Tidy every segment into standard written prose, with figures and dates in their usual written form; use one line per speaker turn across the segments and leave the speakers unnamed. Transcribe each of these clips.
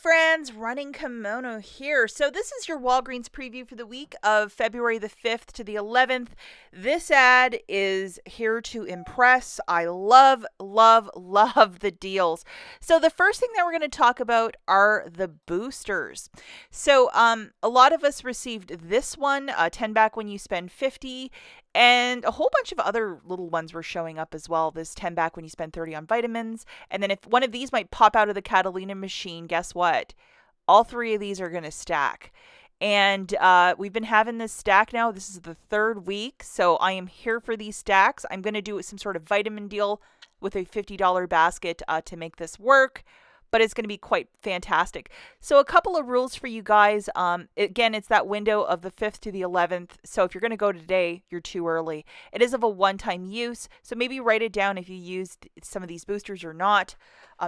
Friends, Running Kimono here. So this is your Walgreens preview for the week of February the 5th to the 11th. This ad is here to impress. I love, love, love the deals. So the first thing that we're going to talk about are the boosters. So a lot of us received this one, 10 back when you spend 50, and a whole bunch of other little ones were showing up as well. This 10 back when you spend 30 on vitamins. And then if one of these might pop out of the Catalina machine, guess what? All three of these are going to stack. And we've been having this stack now. This is the third week. So I am here for these stacks. I'm going to do some sort of vitamin deal with a $50 basket to make this work. But it's going to be quite fantastic. So a couple of rules for you guys. Again, it's that window of the 5th to the 11th. So if you're going to go today, you're too early. It is of a one-time use. So maybe write it down if you used some of these boosters or not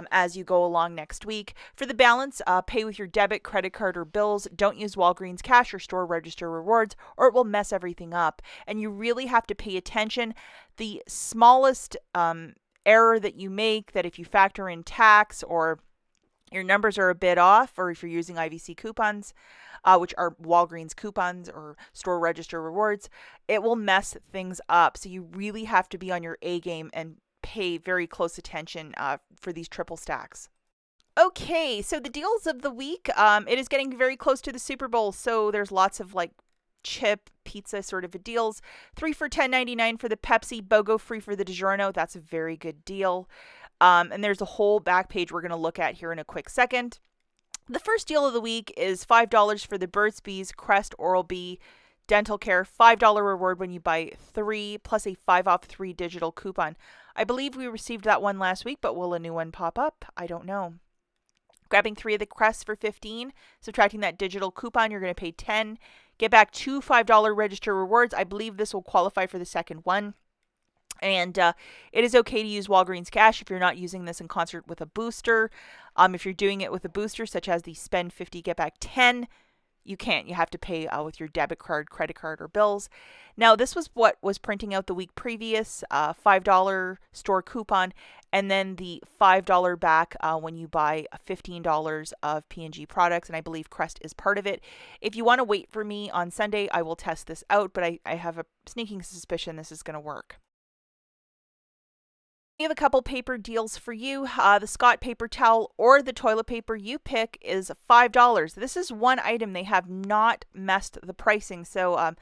as you go along next week. For the balance, pay with your debit, credit card, or bills. Don't use Walgreens cash or store register rewards, or it will mess everything up. And you really have to pay attention. The smallest error that you make, that if you factor in tax or your numbers are a bit off, or if you're using IVC coupons, which are Walgreens coupons or store register rewards, it will mess things up. So you really have to be on your A game and pay very close attention for these triple stacks. Okay, so the deals of the week, it is getting very close to the Super Bowl, so there's lots of like chip pizza sort of deals. 3 for $10.99 for the Pepsi, BOGO free for the DiGiorno. That's a very good deal. And there's a whole back page we're going to look at here in a quick second. The first deal of the week is $5 for the Burt's Bees Crest Oral-B Dental Care. $5 reward when you buy 3 plus a 5 off 3 digital coupon. I believe we received that one last week, but will a new one pop up? I don't know. Grabbing 3 of the Crests for $15, subtracting that digital coupon, you're going to pay $10. Get back 2 $5 register rewards. I believe this will qualify for the second one. And it is okay to use Walgreens cash if you're not using this in concert with a booster. If you're doing it with a booster, such as the spend 50, get back 10, you can't. You have to pay with your debit card, credit card, or bills. Now, this was what was printing out the week previous, $5 store coupon, and then the $5 back when you buy $15 of P&G products, and I believe Crest is part of it. If you want to wait for me on Sunday, I will test this out, but I have a sneaking suspicion this is going to work. We have a couple paper deals for you. The Scott paper towel or the toilet paper you pick is $5. This is one item they have not messed the pricing. So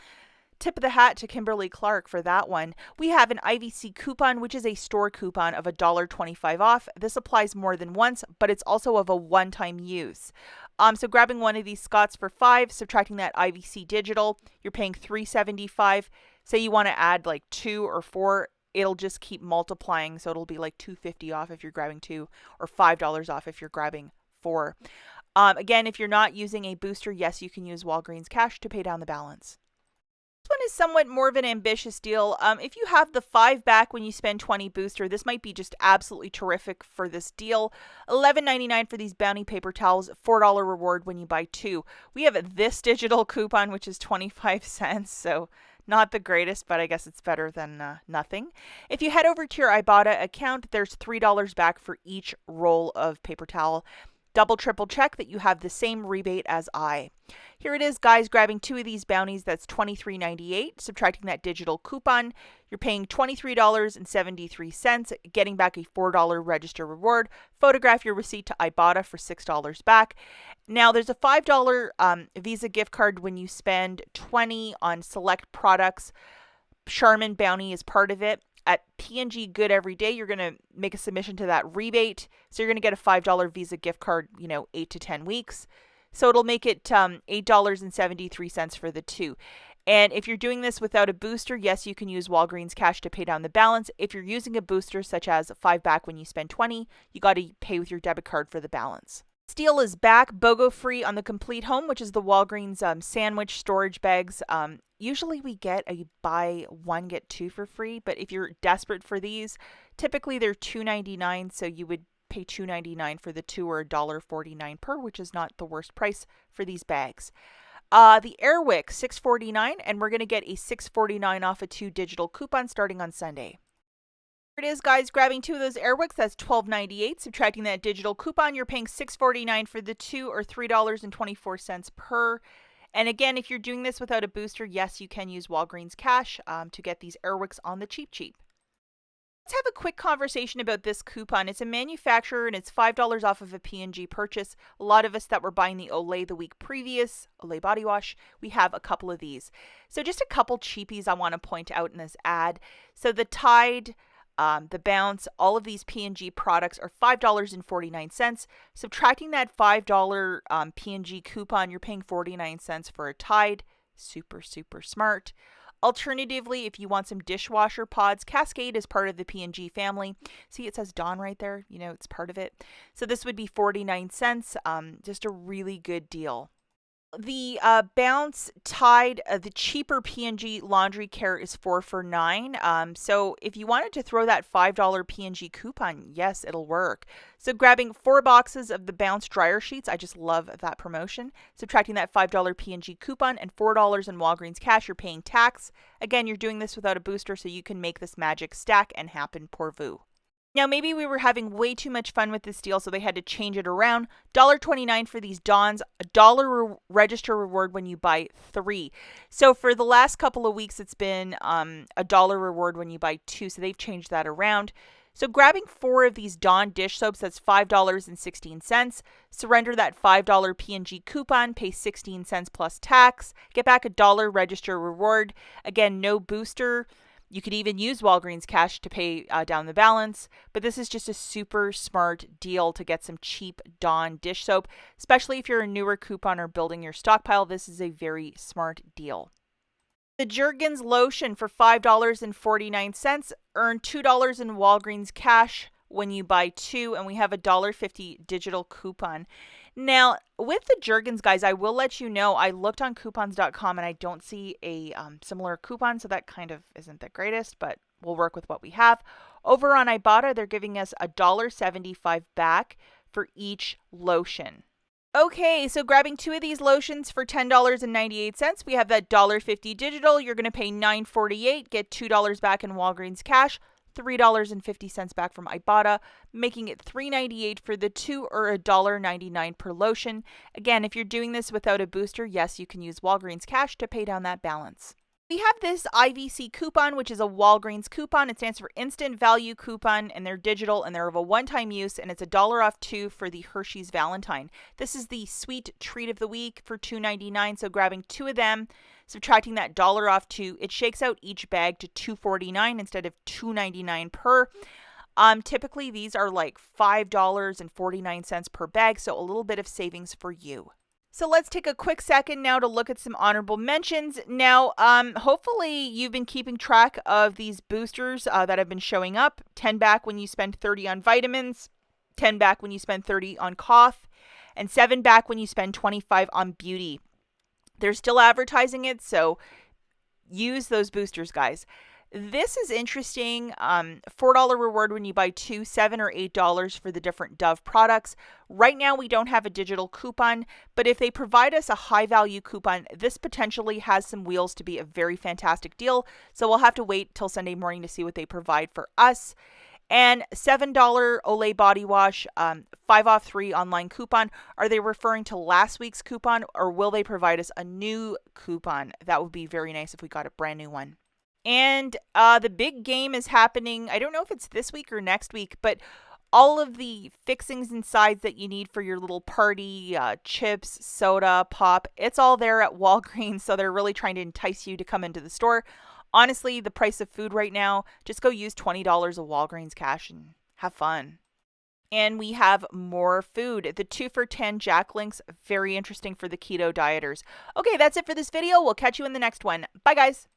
tip of the hat to Kimberly Clark for that one. We have an IVC coupon, which is a store coupon of $1.25 off. This applies more than once, but it's also of a one-time use. So grabbing one of these Scott's for $5, subtracting that IVC digital, you're paying $3.75. Say you want to add like 2 or 4, it'll just keep multiplying. So it'll be like $2.50 off if you're grabbing 2 or $5 off if you're grabbing 4. Again, if you're not using a booster, yes, you can use Walgreens cash to pay down the balance. This one is somewhat more of an ambitious deal. If you have the 5 back when you spend 20 booster, this might be just absolutely terrific for this deal. $11.99 for these Bounty paper towels, $4 reward when you buy 2. We have this digital coupon, which is 25 cents. So not the greatest, but I guess it's better than nothing. If you head over to your IBOTTA account, there's $3 back for each roll of paper towel. Double, triple check that you have the same rebate as I. Here it is, guys, grabbing 2 of these bounties, that's $23.98. Subtracting that digital coupon, you're paying $23.73, getting back a $4 register reward. Photograph your receipt to IBOTTA for $6 back. Now, there's a $5 Visa gift card when you spend 20 on select products. Charmin Bounty is part of it. At P&G Good Every Day, you're going to make a submission to that rebate. So you're going to get a $5 Visa gift card, 8 to 10 weeks. So it'll make it $8.73 for the 2. And if you're doing this without a booster, yes, you can use Walgreens cash to pay down the balance. If you're using a booster, such as 5 back when you spend 20, you got to pay with your debit card for the balance. This deal is back, BOGO free on the Complete Home, which is the Walgreens sandwich storage bags. Usually we get a buy 1, get 2 for free, but if you're desperate for these, typically they're $2.99, so you would pay $2.99 for the 2 or $1.49 per, which is not the worst price for these bags. The Airwick, $6.49, and we're going to get a $6.49 off a 2 digital coupon starting on Sunday. It is, guys. Grabbing 2 of those Airwicks, that's $12.98. Subtracting that digital coupon, you're paying $6.49 for the 2, or $3.24 per. And again, if you're doing this without a booster, yes, you can use Walgreens cash to get these Airwicks on the cheap. Let's have a quick conversation about this coupon. It's a manufacturer and it's $5 off of a P&G purchase. A lot of us that were buying the Olay the week previous, Olay body wash, we have a couple of these. So just a couple cheapies I want to point out in this ad. So the Tide, the Bounce, all of these P&G products are $5.49. Subtracting that $5 P&G coupon, you're paying 49 cents for a Tide. Super, super smart. Alternatively, if you want some dishwasher pods, Cascade is part of the P&G family. See, it says Dawn right there. You know, it's part of it. So this would be 49 cents. Just a really good deal. The Bounce Tide, the cheaper P&G laundry care is 4 for $9. So if you wanted to throw that $5 P&G coupon, yes, it'll work. So grabbing 4 boxes of the Bounce dryer sheets, I just love that promotion. Subtracting that $5 P&G coupon and $4 in Walgreens cash, you're paying tax. Again, you're doing this without a booster, so you can make this magic stack and happen pour vous. Now, maybe we were having way too much fun with this deal, so they had to change it around. $1.29 for these Dawns, $1 register reward when you buy 3. So for the last couple of weeks, it's been $1 reward when you buy 2, so they've changed that around. So grabbing 4 of these Dawn dish soaps, that's $5.16. Surrender that $5 P&G coupon, pay 16 cents plus tax. Get back $1 register reward. Again, no booster. You could even use Walgreens cash to pay down the balance, but this is just a super smart deal to get some cheap Dawn dish soap, especially if you're a newer coupon or building your stockpile. This is a very smart deal. The Jergens lotion for $5.49. Earn $2 in Walgreens cash when you buy 2, and we have a $1.50 digital coupon. Now, with the Jergens, guys, I will let you know, I looked on coupons.com and I don't see a similar coupon, so that kind of isn't the greatest, but we'll work with what we have. Over on IBOTTA, they're giving us $1.75 back for each lotion. Okay, so grabbing 2 of these lotions for $10.98, we have that $1.50 digital. You're going to pay $9.48, get $2 back in Walgreens cash, $3.50 back from IBOTTA, making it $3.98 for the 2, or $1.99 per lotion. Again, if you're doing this without a booster, yes, you can use Walgreens cash to pay down that balance. We have this IVC coupon, which is a Walgreens coupon. It stands for Instant Value Coupon, and they're digital, and they're of a one-time use, and it's $1 off 2 for the Hershey's Valentine. This is the sweet treat of the week for $2.99, so grabbing 2 of them, subtracting that $1 off 2, it shakes out each bag to $2.49 instead of $2.99 per. Typically, these are like $5.49 per bag, so a little bit of savings for you. So let's take a quick second now to look at some honorable mentions. Now, hopefully you've been keeping track of these boosters that have been showing up. 10 back when you spend 30 on vitamins, 10 back when you spend 30 on cough, and 7 back when you spend 25 on beauty. They're still advertising it, so use those boosters, guys. This is interesting. $4 reward when you buy 2, $7 or $8 for the different Dove products. Right now, we don't have a digital coupon, but if they provide us a high value coupon, this potentially has some wheels to be a very fantastic deal. So we'll have to wait till Sunday morning to see what they provide for us. And $7 Olay body wash, 5 off 3 online coupon. Are they referring to last week's coupon, or will they provide us a new coupon? That would be very nice if we got a brand new one. And the big game is happening. I don't know if it's this week or next week, but all of the fixings and sides that you need for your little party, chips, soda, pop, it's all there at Walgreens. So they're really trying to entice you to come into the store. Honestly, the price of food right now, just go use $20 of Walgreens cash and have fun. And we have more food. The 2 for $10 Jack Links, very interesting for the keto dieters. Okay, that's it for this video. We'll catch you in the next one. Bye, guys.